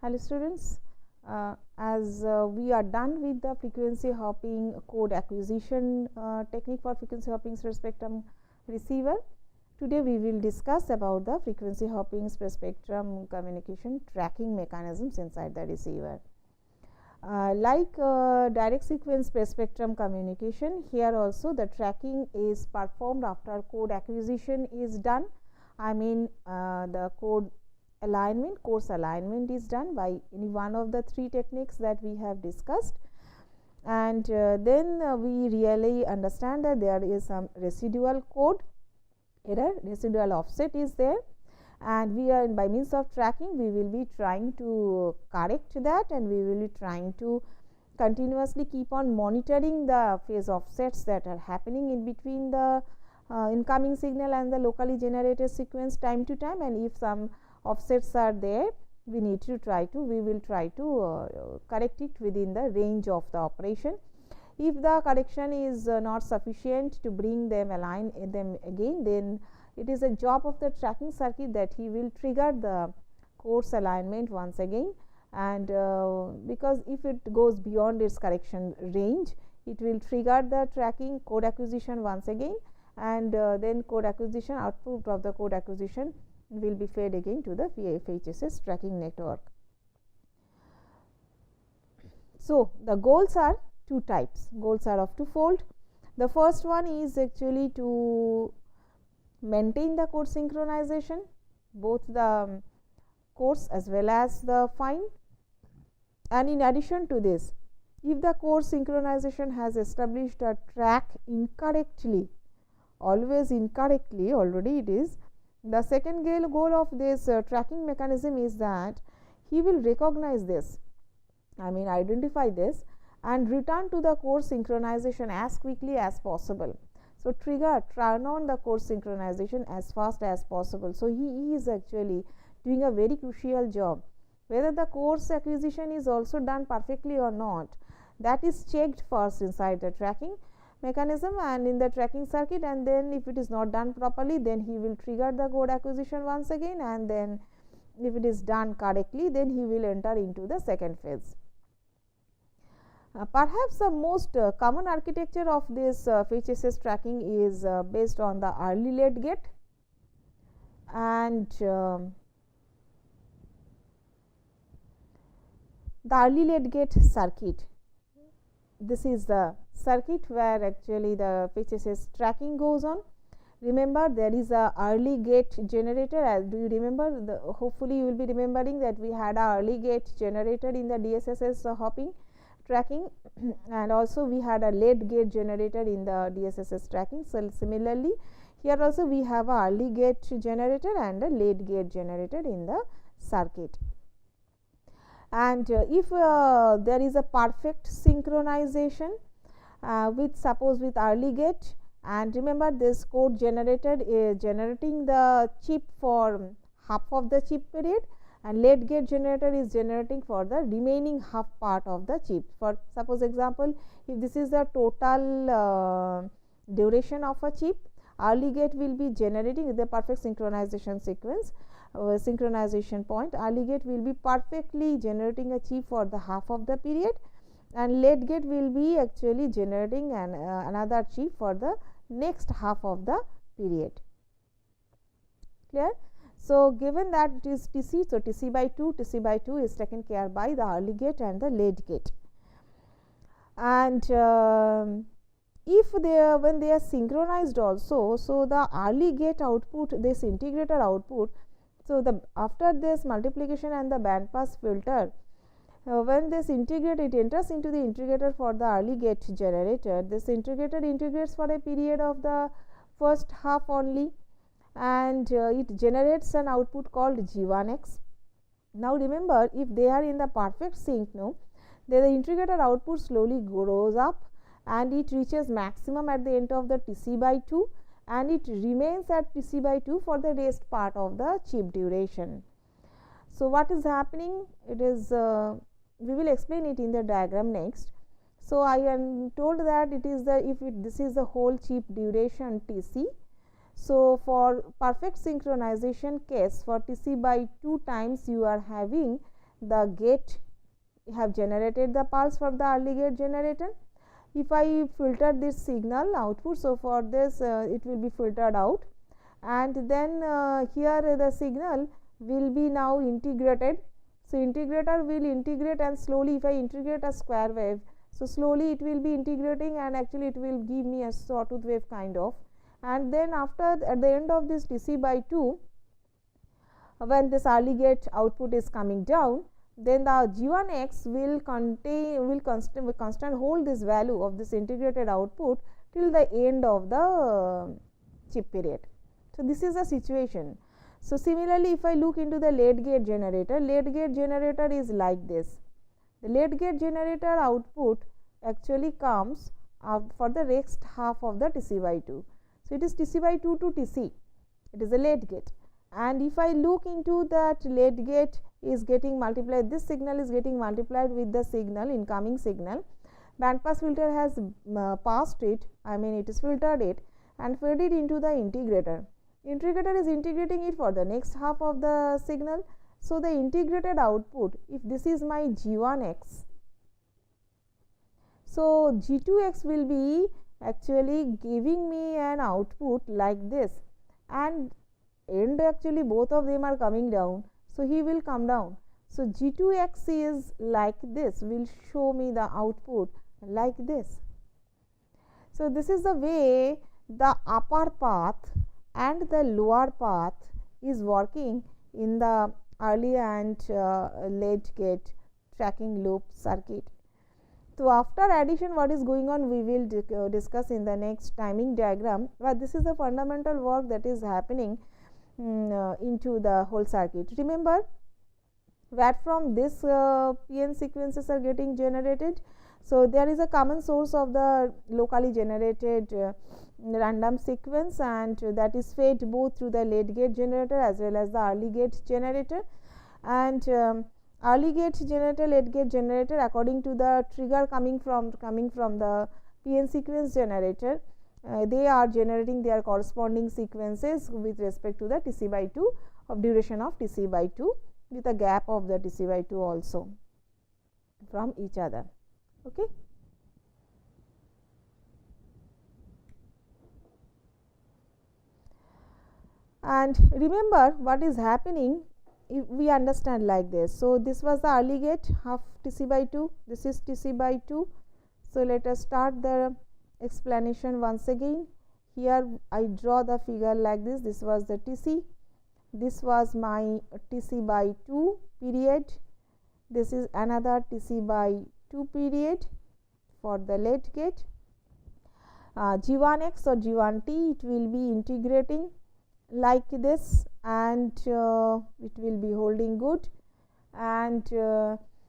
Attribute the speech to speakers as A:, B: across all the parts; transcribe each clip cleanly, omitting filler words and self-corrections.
A: Hello students, as we are done with the frequency hopping code acquisition technique for frequency hopping spread spectrum receiver, today we will discuss about the frequency hopping spread spectrum communication tracking mechanisms inside the receiver. Like direct sequence spread spectrum communication, here also the tracking is performed after code acquisition is done. I mean the code alignment, course alignment is done by any one of the three techniques that we have discussed, and then we really understand that there is some residual code error, residual offset is there, and we are by means of tracking we will be trying to correct that, and we will be trying to continuously keep on monitoring the phase offsets that are happening in between the incoming signal and the locally generated sequence time to time, and if some offsets are there, we will try to correct it within the range of the operation. If the correction is not sufficient to bring them align them again, then it is a job of the tracking circuit that he will trigger the course alignment once again, and because if it goes beyond its correction range, it will trigger the tracking code acquisition once again, and then code acquisition output of the code acquisition will be fed again to the FHSS tracking network. So, the goals are two types, goals are of twofold. The first one is actually to maintain the code synchronization, both the coarse as well as the fine, and in addition to this, if the coarse synchronization has established a track incorrectly, always incorrectly already it is, the second goal of this tracking mechanism is that he will recognize this, I mean identify this, and return to the course synchronization as quickly as possible. So, turn on the course synchronization as fast as possible. So, he is actually doing a very crucial job. Whether the course acquisition is also done perfectly or not, that is checked first inside the tracking mechanism and in the tracking circuit, and then if it is not done properly, then he will trigger the code acquisition once again, and then if it is done correctly, then he will enter into the second phase. Perhaps the most common architecture of this FHSS tracking is based on the early late gate, and the early late gate circuit. This is the circuit where actually the FHSS tracking goes on. Remember, there is a early gate generator. As do you remember? Hopefully you will be remembering that we had a early gate generator in the DSSS hopping tracking, and also we had a late gate generator in the DSSS tracking. So, similarly here also we have a early gate generator and a late gate generator in the circuit. And if there is a perfect synchronization with suppose with early gate, and remember this code generated is generating the chip for half of the chip period, and late gate generator is generating for the remaining half part of the chip. For suppose example, if this is the total duration of a chip, early gate will be generating with the perfect synchronization sequence, synchronization point. Early gate will be perfectly generating a chip for the half of the period, and late gate will be actually generating another chip for the next half of the period. Clear? So, given that it is TC, so TC by 2 is taken care by the early gate and the late gate. And if when they are synchronized also, so the early gate output, this integrator output, so the after this multiplication and the bandpass filter, when this integrate, it enters into the integrator for the early gate generator. This integrator integrates for a period of the first half only, and it generates an output called G1x. Now, remember, if they are in the perfect sync, no, then the integrator output slowly grows up and it reaches maximum at the end of the TC by 2, and it remains at TC by 2 for the rest part of the chip duration. So, what is happening? It is we will explain it in the diagram next. So, I am told that it is the this is the whole chip duration TC. So, for perfect synchronization case, for TC by 2 times you are having the gate have generated the pulse for the early gate generator. If I filter this signal output, so for this it will be filtered out, and then here the signal will be now integrated. So, integrator will integrate, and slowly if I integrate a square wave, so slowly it will be integrating, and actually it will give me a sawtooth wave kind of. And then after, at the end of this TC by 2, when this early gate output is coming down, then the G1x will constant hold this value of this integrated output till the end of the chip period. So, this is the situation. So, similarly, if I look into the late gate generator is like this. The late gate generator output actually comes for the next half of the TC by 2. So, it is TC by 2 to TC, it is a late gate. And if I look into that late gate is getting multiplied, this signal is getting multiplied with the signal, incoming signal. Band pass filter has passed it, I mean it is filtered it and fed it into the integrator. Integrator is integrating it for the next half of the signal. So, the integrated output, if this is my G1x, so G2x will be actually giving me an output like this, and end actually both of them are coming down. So, he will come down. So, G2x is like this, will show me the output like this. So, this is the way the upper path and the lower path is working in the early and late gate tracking loop circuit. So, after addition what is going on we will discuss in the next timing diagram, but this is the fundamental work that is happening into the whole circuit. Remember that from this PN sequences are getting generated. So, there is a common source of the locally generated random sequence, and that is fed both through the late gate generator as well as the early gate generator. And early gate generator, late gate generator, according to the trigger coming from the PN sequence generator, they are generating their corresponding sequences with respect to the TC by 2 of duration of TC by 2 with a gap of the TC by 2 also from each other. Okay. And remember what is happening if we understand like this. So, this was the early gate half TC by 2, this is TC by 2. So, let us start the explanation once again. Here I draw the figure like this. This was the TC, this was my TC by 2 period, this is another TC by 2 period for the late gate. G1x or G1t, it will be integrating like this, and it will be holding good, and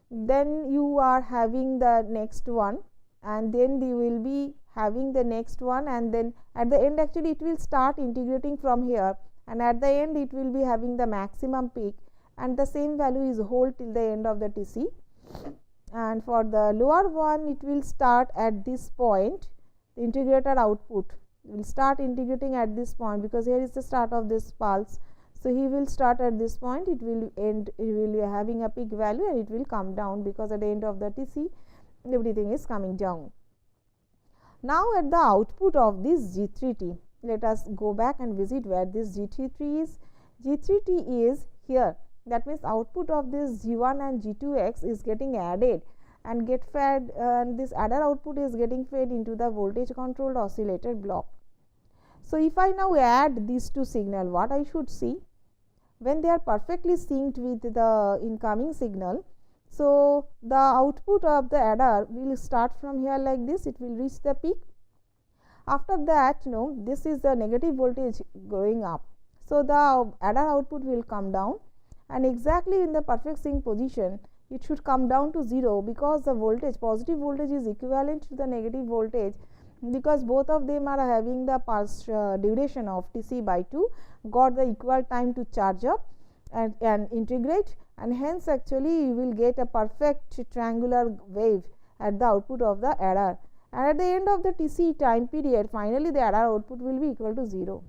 A: then you are having the next one, and then you will be having the next one, and then at the end actually it will start integrating from here, and at the end it will be having the maximum peak, and the same value is hold till the end of the TC. And for the lower one, it will start at this point, the integrator output will start integrating at this point, because here is the start of this pulse. So, he will start at this point, it will end, it will be having a peak value, and it will come down, because at the end of the TC everything is coming down. Now, at the output of this G3T, let us go back and visit where this G3T is. G3T is here, that means output of this G1 and G2x is getting added and get fed, and this adder output is getting fed into the voltage controlled oscillator block. So, if I now add these two signal, what I should see when they are perfectly synced with the incoming signal. So, the output of the adder will start from here like this, it will reach the peak. After that, this is the negative voltage going up. So, the adder output will come down, and exactly in the perfect sync position it should come down to 0, because the voltage, positive voltage is equivalent to the negative voltage, because both of them are having the pulse duration of TC by 2, got the equal time to charge up and integrate, and hence actually you will get a perfect triangular wave at the output of the adder, and at the end of the TC time period finally the adder output will be equal to 0.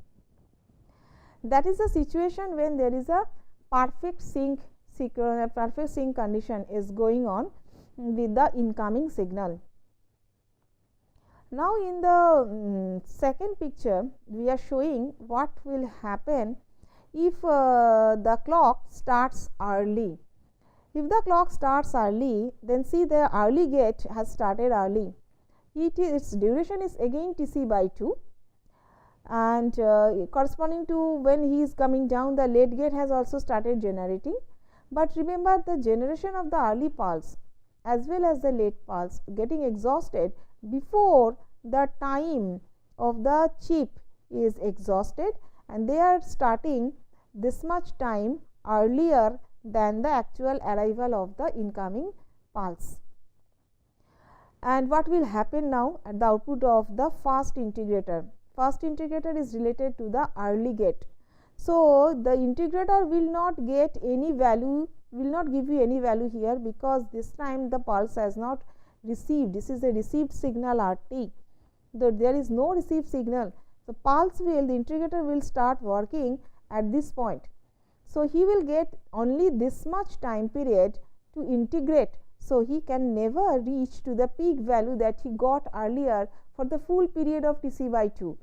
A: That is the situation when there is a perfect sync perfect sync condition is going on with the incoming signal. Now, in the second picture, we are showing what will happen if the clock starts early. If the clock starts early, then see the early gate has started early. Its duration is again Tc by 2, and corresponding to when he is coming down, the late gate has also started generating. But remember, the generation of the early pulse as well as the late pulse getting exhausted before the time of the chip is exhausted, and they are starting this much time earlier than the actual arrival of the incoming pulse. And what will happen now at the output of the fast integrator? Fast integrator is related to the early gate. So, the integrator will not get any value, will not give you any value here, because this time the pulse has not received. This is a received signal RT. There is no received signal. The pulse will, the integrator will start working at this point. So, he will get only this much time period to integrate. So, he can never reach to the peak value that he got earlier for the full period of Tc by 2.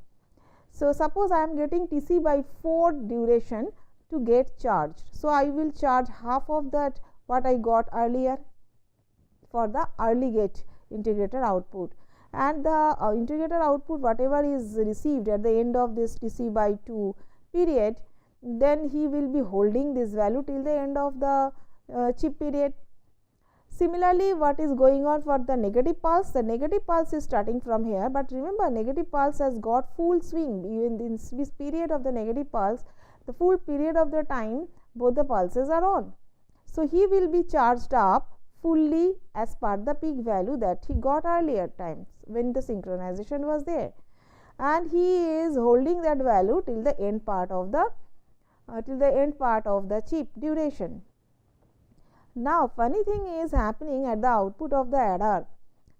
A: So, suppose I am getting Tc by 4 duration to get charged. So, I will charge half of that what I got earlier for the early gate integrator output, and the integrator output whatever is received at the end of this Tc by 2 period, then he will be holding this value till the end of the chip period. Similarly, what is going on for the negative pulse? The negative pulse is starting from here, but remember, negative pulse has got full swing. Even in this period of the negative pulse, the full period of the time both the pulses are on. So, he will be charged up fully as per the peak value that he got earlier times when the synchronization was there, and he is holding that value till the end part of the chip duration. Now, funny thing is happening at the output of the adder.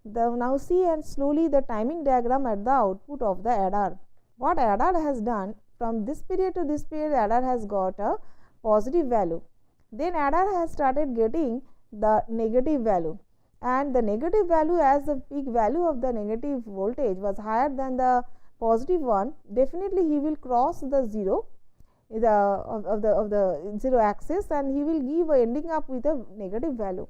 A: Now, see and slowly the timing diagram at the output of the adder. What adder has done, from this period to this period, adder has got a positive value. Then adder has started getting the negative value, and the negative value, as the peak value of the negative voltage was higher than the positive one, definitely he will cross the 0 of the 0 axis, and he will give ending up with a negative value,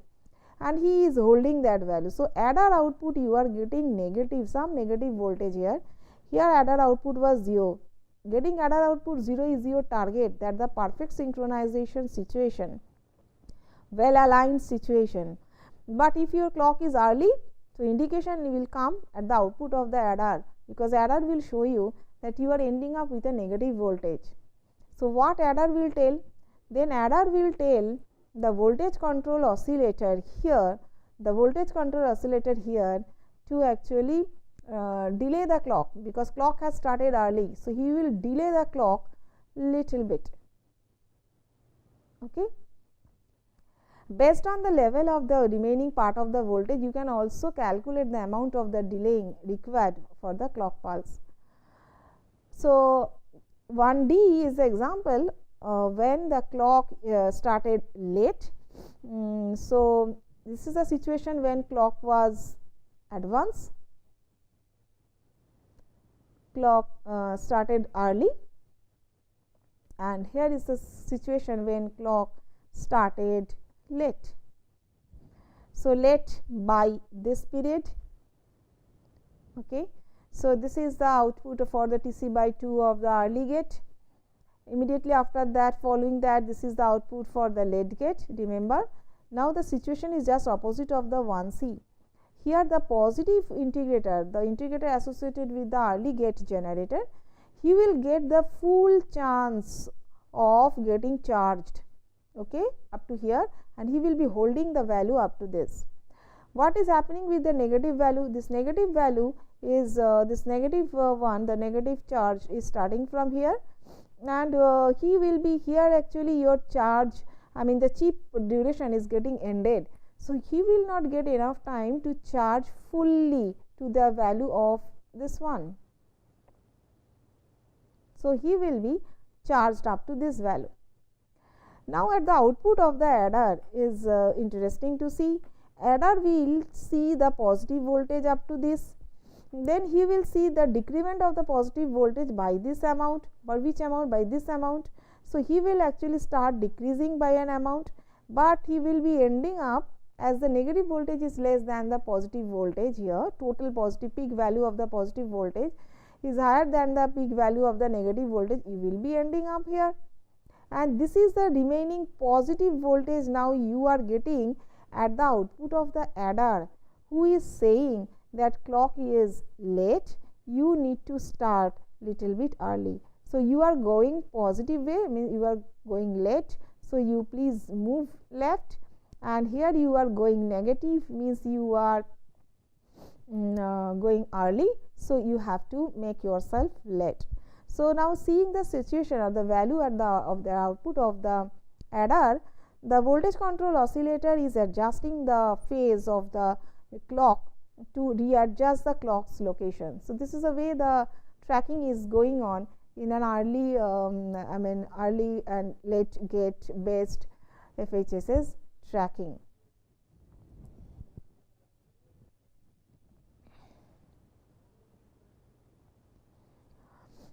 A: and he is holding that value. So, adder output you are getting negative, some negative voltage here. Here adder output was 0. Getting adder output 0 is your target, that the perfect synchronization situation, well aligned situation. But if your clock is early, so indication will come at the output of the adder, because adder will show you that you are ending up with a negative voltage. So, what adder will tell? Then adder will tell the voltage control oscillator here, to actually delay the clock, because clock has started early. So, he will delay the clock little bit. Okay. Based on the level of the remaining part of the voltage, you can also calculate the amount of the delaying required for the clock pulse. So, 1D is the example when the clock started late. So, this is a situation when clock was advanced, clock started early, and here is the situation when clock started late. So, late by this period. Okay. So, this is the output for the Tc by 2 of the early gate. Immediately after that, following that, this is the output for the late gate. Remember, now the situation is just opposite of the 1C. Here the positive integrator, the integrator associated with the early gate generator, he will get the full chance of getting charged, okay, up to here, and he will be holding the value up to this. What is happening with the negative value? This negative value is this negative one, the negative charge is starting from here, and he will be here. Actually, your charge, I mean the chip duration is getting ended. So, he will not get enough time to charge fully to the value of this one. So, he will be charged up to this value. Now, at the output of the adder is interesting to see. Adder will see the positive voltage up to this, then he will see the decrement of the positive voltage by this amount, by which amount, by this amount. So, he will actually start decreasing by an amount, but he will be ending up as the negative voltage is less than the positive voltage here, total positive peak value of the positive voltage is higher than the peak value of the negative voltage, you will be ending up here, and this is the remaining positive voltage now you are getting at the output of the adder, who is saying that clock is late, you need to start little bit early. So, you are going positive way, means you are going late. So, you please move left, and here you are going negative, means you are going early. So, you have to make yourself late. So, now seeing the situation or the value at the of the output of the adder, the voltage control oscillator is adjusting the phase of the clock to readjust the clock's location. So, this is the way the tracking is going on in an early early and late gate based FHSS tracking.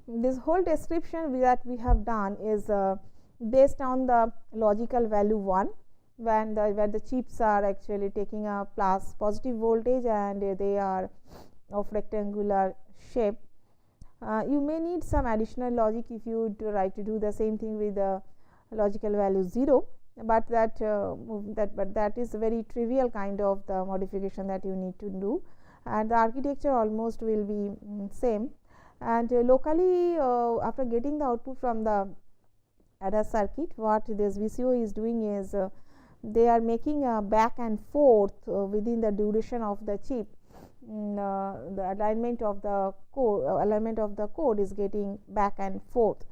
A: This whole description that we have done is based on the logical value 1, when where the chips are actually taking a positive voltage and they are of rectangular shape. You may need some additional logic if you try to do the same thing with the logical value 0, but that is a very trivial kind of the modification that you need to do, and the architecture almost will be same. And locally, after getting the output from the adder circuit, what this VCO is doing is they are making a back and forth within the duration of the chip. The alignment of the code is getting back and forth.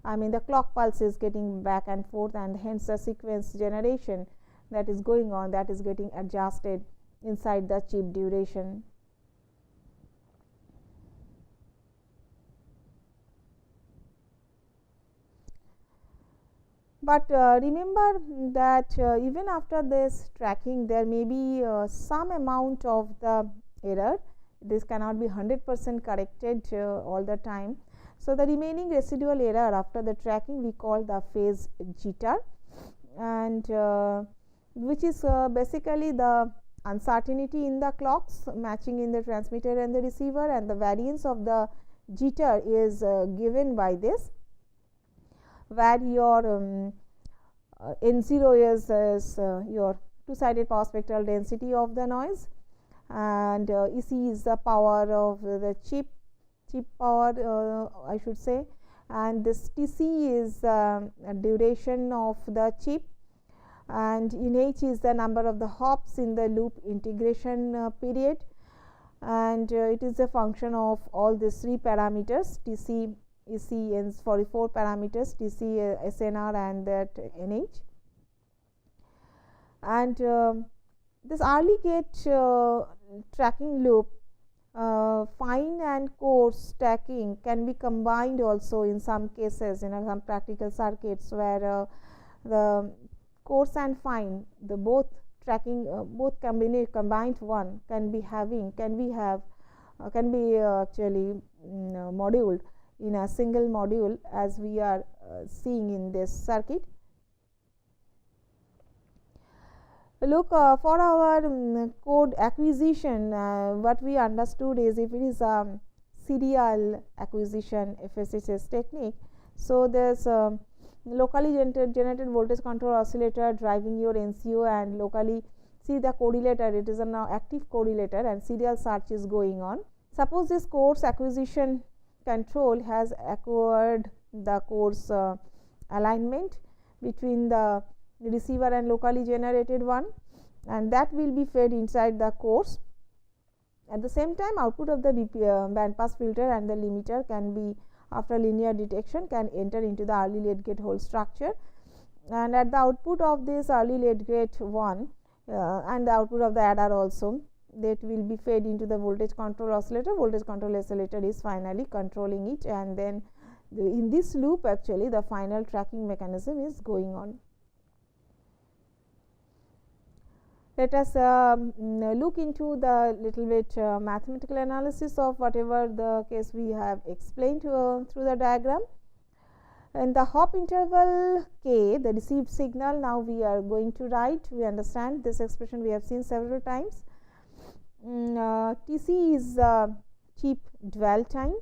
A: I mean, the clock pulse is getting back and forth, and hence the sequence generation that is going on, that is getting adjusted inside the chip duration. But remember that even after this tracking, there may be some amount of the error. This cannot be 100% corrected all the time. So, the remaining residual error after the tracking we call the phase jitter, and which is basically the uncertainty in the clocks matching in the transmitter and the receiver, and the variance of the jitter is given by this, where your N0 is your two-sided power spectral density of the noise, and EC is the power of the chip power, I should say, and this TC is duration of the chip, and in H is the number of the hops in the loop integration period, and it is a function of all these 3 parameters TC, EC, and for 4 parameters TC, SNR, and that NH. And this early gate tracking loop, fine and coarse stacking can be combined also in some cases, in some practical circuits where the coarse and fine, the both tracking both combined one can be actually moduled in a single module, as we are seeing in this circuit. Look, for our code acquisition, what we understood is, if it is a serial acquisition FHSS technique, so there's locally generated voltage control oscillator driving your NCO, and locally see the correlator, it is a now active correlator, and serial search is going on. Suppose this coarse acquisition control has acquired the coarse alignment between the receiver and locally generated one, and that will be fed inside the coarse. At the same time, output of the band pass filter and the limiter can be, after linear detection, can enter into the early late gate whole structure, and at the output of this early late gate one and the output of the adder also, that will be fed into the voltage control oscillator. Voltage control oscillator is finally controlling it, and then in this loop actually the final tracking mechanism is going on. Let us look into the little bit mathematical analysis of whatever the case we have explained through the diagram. In the hop interval k, the received signal, now we are going to write. We understand this expression we have seen several times. Tc is chip dwell time,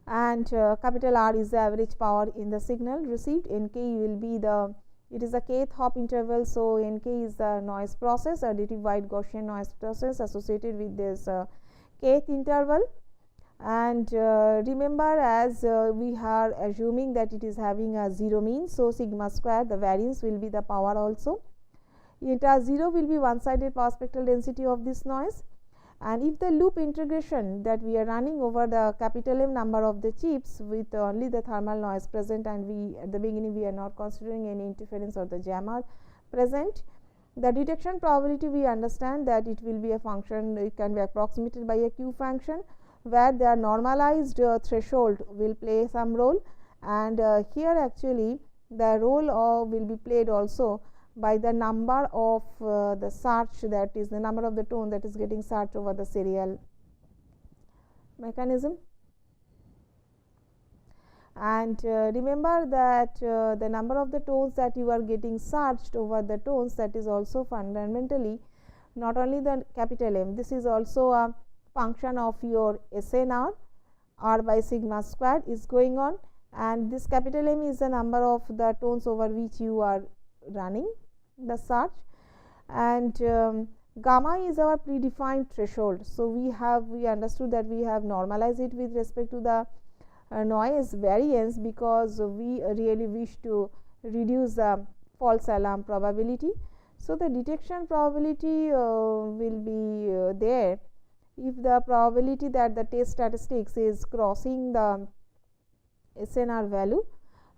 A: and capital R is the average power in the signal received. Nk will be the, it is a kth hop interval. So, Nk is the noise process, additive wide Gaussian noise process associated with this kth interval. And remember, as we are assuming that it is having a 0 mean. So, sigma square, the variance will be the power also. Eta 0 will be one sided power spectral density of this noise. And if the loop integration that we are running over the capital M number of the chips with only the thermal noise present, and we at the beginning we are not considering any interference or the jammer present, the detection probability we understand that it will be a function, it can be approximated by a Q function, where the normalized threshold will play some role, and here actually the role will be played also by the number of the search, that is the number of the tone that is getting searched over the serial mechanism. And remember that the number of the tones that you are getting searched over the tones, that is also fundamentally not only the capital M, this is also a function of your SNR, R by sigma square is going on, and this capital M is the number of the tones over which you are running the search, and gamma is our predefined threshold. So, we understood that we have normalized it with respect to the noise variance, because we really wish to reduce the false alarm probability. So, the detection probability will be there if the probability that the test statistics is crossing the SNR value,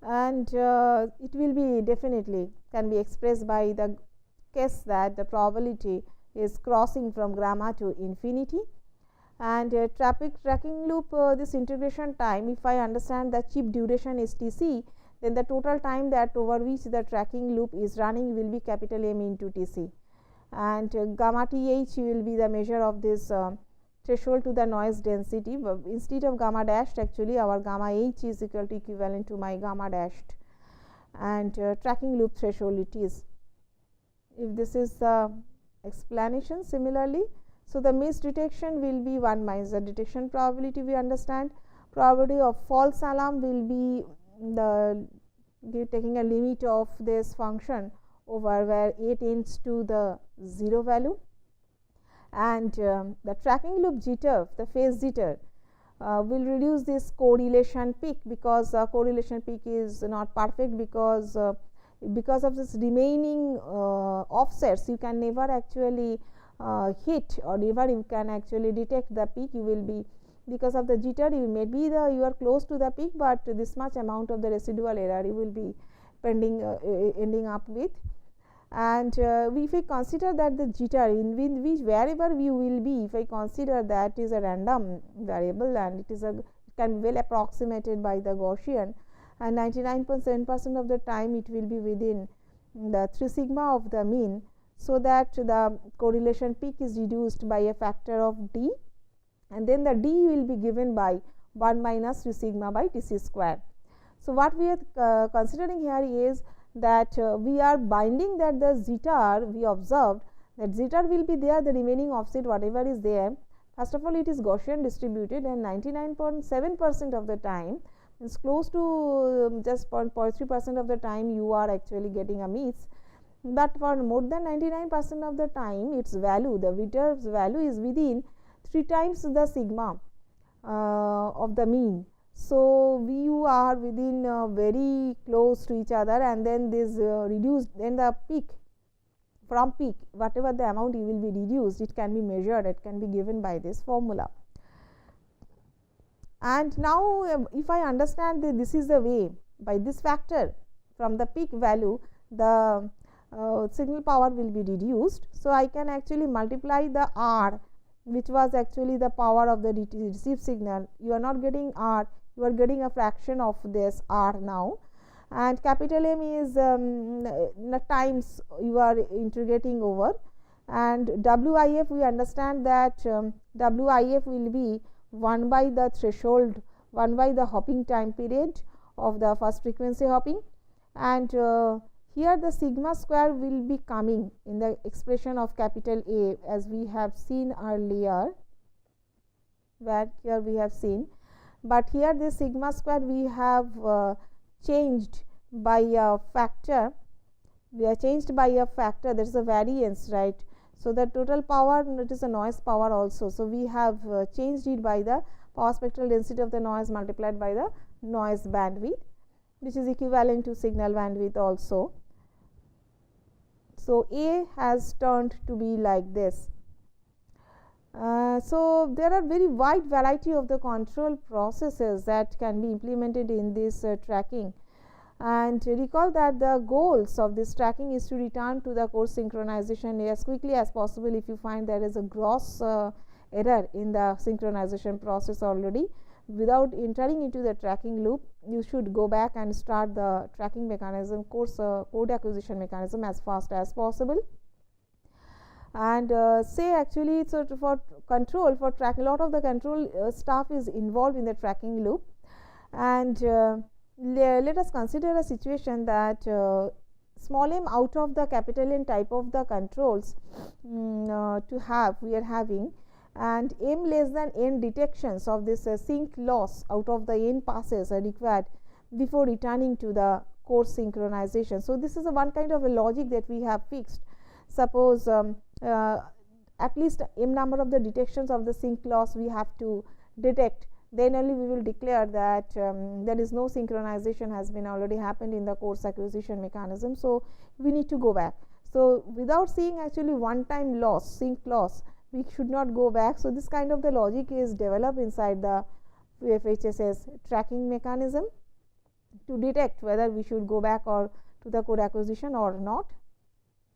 A: and it will be definitely can be expressed by the case that the probability is crossing from gamma to infinity. And tracking loop, this integration time, if I understand the chip duration is Tc, then the total time that over which the tracking loop is running will be capital M into Tc, and gamma Th will be the measure of this threshold to the noise density. Instead of gamma dashed, actually our gamma H is equal to equivalent to my gamma dashed, and tracking loop threshold it is. If this is the explanation, similarly, so the misdetection will be 1 minus the detection probability. We understand probability of false alarm will be the taking a limit of this function over where a tends to the 0 value, and the tracking loop jitter, the phase jitter will reduce this correlation peak, because correlation peak is not perfect, because of this remaining offsets you can never actually hit, or never you can actually detect the peak. You will be, because of the jitter, you may be you are close to the peak, but this much amount of the residual error you will be ending up with. And if we consider that the jitter in which wherever you will be, if I consider that is a random variable, and it is it can be well approximated by the Gaussian, and 99.7% of the time it will be within the 3 sigma of the mean, so that the correlation peak is reduced by a factor of d, and then the d will be given by 1 minus 3 sigma by Tc square. So, what we are considering here is that we are binding that the zeta we observed, that zeta will be there, the remaining offset whatever is there. First of all, it is Gaussian distributed, and 99.7% of the time, means close to just 0.3% of the time you are actually getting a miss, but for more than 99% of the time its value, the zeta's value is within 3 times the sigma of the mean. So, you are within very close to each other, and then this reduced, then the peak, from peak whatever the amount you will be reduced, it can be measured, it can be given by this formula. And now, if I understand that this is the way, by this factor from the peak value the signal power will be reduced. So, I can actually multiply the R, which was actually the power of the received signal. You are not getting R, you are getting a fraction of this R now, and capital M is the times you are integrating over, and WIF we understand that WIF will be 1 by the threshold, 1 by the hopping time period of the first frequency hopping, and here the sigma square will be coming in the expression of capital A, as we have seen earlier, where here we have seen, but here this sigma square we have changed by a factor, we are changed by a factor, there is a variance, right. So, the total power, it is a noise power also. So, we have changed it by the power spectral density of the noise multiplied by the noise bandwidth, which is equivalent to signal bandwidth also. So, A has turned to be like this. So, there are very wide variety of the control processes that can be implemented in this tracking, and recall that the goals of this tracking is to return to the course synchronization as quickly as possible. If you find there is a gross error in the synchronization process already, without entering into the tracking loop, you should go back and start the tracking mechanism, course code acquisition mechanism as fast as possible. And say actually, so for control, for track, a lot of the control stuff is involved in the tracking loop, and let us consider a situation that small m out of the capital N type of the controls to have, we are having, and m less than n detections of this sync loss out of the n passes are required before returning to the course synchronization. So, this is a one kind of a logic that we have fixed. Suppose at least m number of the detections of the sync loss we have to detect, then only we will declare that there is no synchronization has been already happened in the course acquisition mechanism. So, we need to go back. So, without seeing actually one time loss, sync loss, we should not go back. So, this kind of the logic is developed inside the FHSS tracking mechanism to detect whether we should go back or to the code acquisition or not.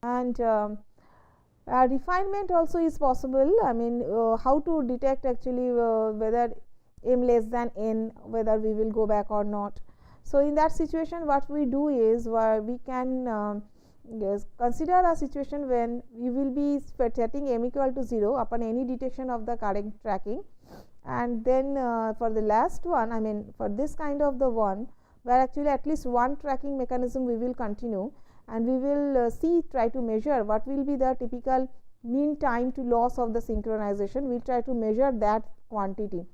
A: And refinement also is possible. I mean, how to detect actually whether m less than n, whether we will go back or not. So, in that situation what we do is we can consider a situation when we will be setting m equal to 0 upon any detection of the current tracking, and then for the last one, I mean for this kind of the one where actually at least one tracking mechanism we will continue, and we will try to measure what will be the typical mean time to loss of the synchronization. We will try to measure that quantity,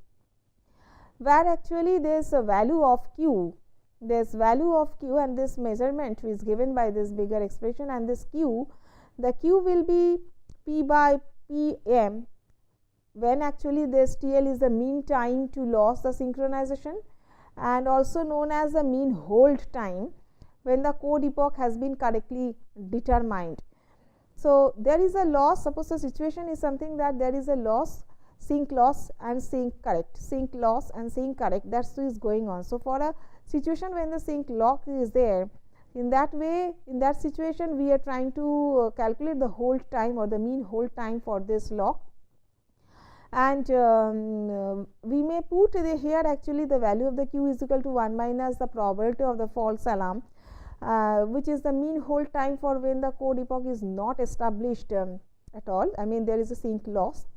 A: where actually there is a value of q, there is value of q, and this measurement is given by this bigger expression, and this q, the q will be p by p m, when actually this TL is the mean time to loss the synchronization, and also known as the mean hold time when the code epoch has been correctly determined. So, there is a loss, suppose the situation is something that there is a loss, sync loss and sync correct, sync loss and sync correct, that is going on. So, for a situation when the sync lock is there, in that way, in that situation we are trying to calculate the hold time or the mean hold time for this lock, and we may put here actually the value of the q is equal to 1 minus the probability of the false alarm, which is the mean hold time for when the code epoch is not established at all, I mean there is a sync loss.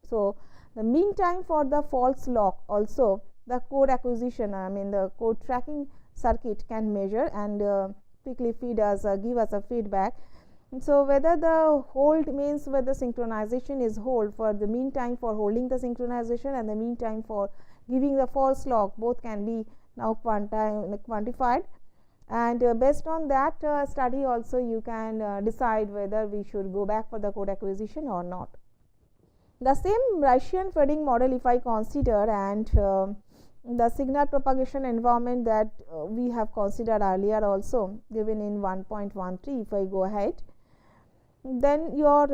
A: So, the mean time for the false lock also the code acquisition, I mean the code tracking circuit can measure and quickly feed us give us a feedback. And so, whether the hold means whether synchronization is hold, for the mean time for holding the synchronization and the mean time for giving the false lock, both can be now quantified, and based on that study also you can decide whether we should go back for the code acquisition or not. The same Russian fading model if I consider, and the signal propagation environment that we have considered earlier also given in 1.13, if I go ahead, then your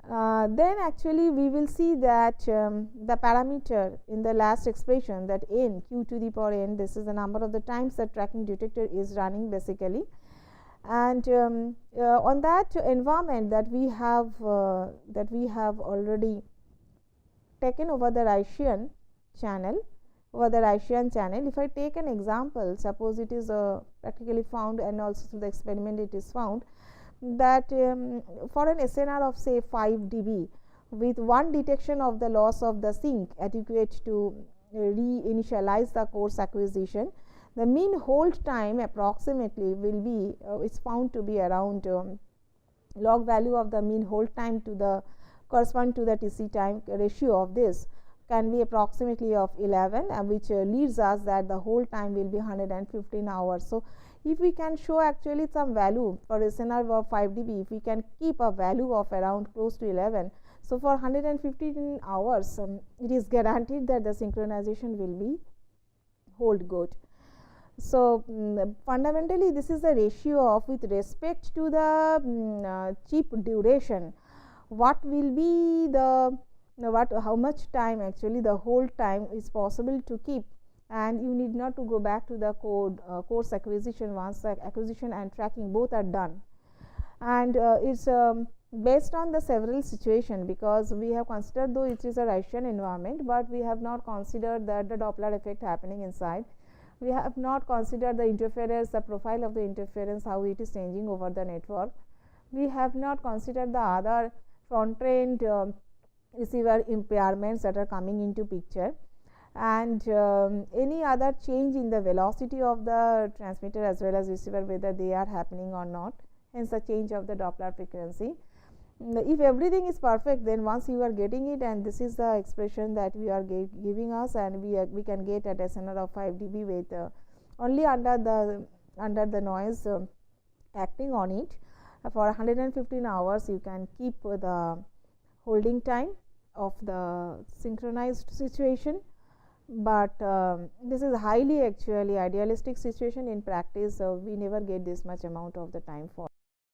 A: then actually we will see that the parameter in the last expression, that n, q to the power n, this is the number of the times the tracking detector is running basically, and on that environment that we have already taken over the Russian channel, over the Rician channel. If I take an example, suppose it is practically found and also through the experiment it is found that for an SNR of say 5 dB with one detection of the loss of the sink adequate to reinitialize the course acquisition, the mean hold time approximately will be is found to be around log value of the mean hold time to the correspond to the TC time ratio of this can be approximately of 11, which leads us that the whole time will be 115 hours. So, if we can show actually some value for SNR of 5 dB, if we can keep a value of around close to 11. So, for 115 hours it is guaranteed that the synchronization will be hold good. So, fundamentally this is the ratio of with respect to the chip duration, what will be the how much time actually the whole time is possible to keep, and you need not to go back to the course acquisition once the acquisition and tracking both are done. And it's based on the several situation, because we have considered though it is a Rician environment, but we have not considered that the Doppler effect happening inside. We have not considered the interference, the profile of the interference, how it is changing over the network. We have not considered the other front end receiver impairments that are coming into picture, and any other change in the velocity of the transmitter as well as receiver, whether they are happening or not, hence the change of the Doppler frequency. If everything is perfect, then once you are getting it, and this is the expression that we are giving us, and we can get at SNR of 5 dB with only under the noise acting on it. For 115 hours you can keep the holding time of the synchronized situation, but this is highly actually idealistic situation. In practice we never get this much amount of the time for